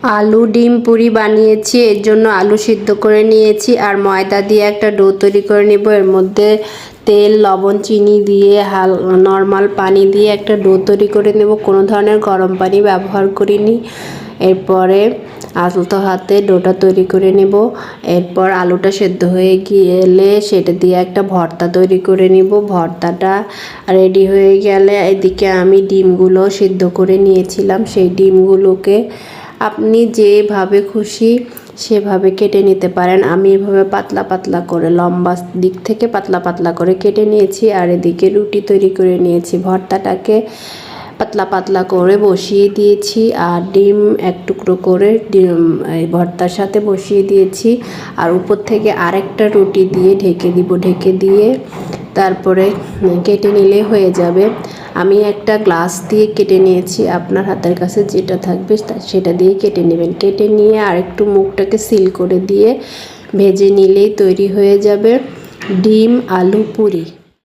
আলু ডিম পুরি বানিয়েছি। এর জন্য আলু সিদ্ধ করে নিয়েছি আর ময়দা দিয়ে একটা ডো তৈরি করে নেব। এর মধ্যে তেল, লবণ, চিনি দিয়ে নর্মাল পানি দিয়ে একটা ডো তৈরি করে নেব। কোনো ধরনের গরম পানি ব্যবহার করিনি। এরপরে আলতো হাতে ডোটা তৈরি করে নেব। এরপর আলুটা সেদ্ধ হয়ে গেলে সেটা দিয়ে একটা ভর্তা তৈরি করে নিব। ভর্তাটা রেডি হয়ে গেলে এদিকে আমি ডিমগুলো সিদ্ধ করে নিয়েছিলাম। সেই ডিমগুলোকে আপনি যেভাবে খুশি সেভাবে কেটে নিতে পারেন। আমি এভাবে পাতলা পাতলা করে লম্বা দিক থেকে পাতলা পাতলা করে কেটে নিয়েছি। আর এদিকে রুটি তৈরি করে নিয়েছি। ভর্তাটাকে পাতলা পাতলা করে বসিয়ে দিয়েছি আর ডিম এক টুকরো করে এই ভর্তার সাথে বসিয়ে দিয়েছি। আর উপর থেকে আরেকটা রুটি দিয়ে ঢেকে দিব। ঢেকে দিয়ে তারপরে কেটে নিলে হয়ে যাবে। আমি একটা গ্লাস দিয়ে কেটে নিয়েছি। আপনার হাতের কাছে যেটা থাকবে সেটা দিয়ে কেটে নেবেন। কেটে নিয়ে আরেকটু মুখটাকে সিল করে দিয়ে ভেজে নিলেই তৈরি হয়ে যাবে ডিম আলু পুরি।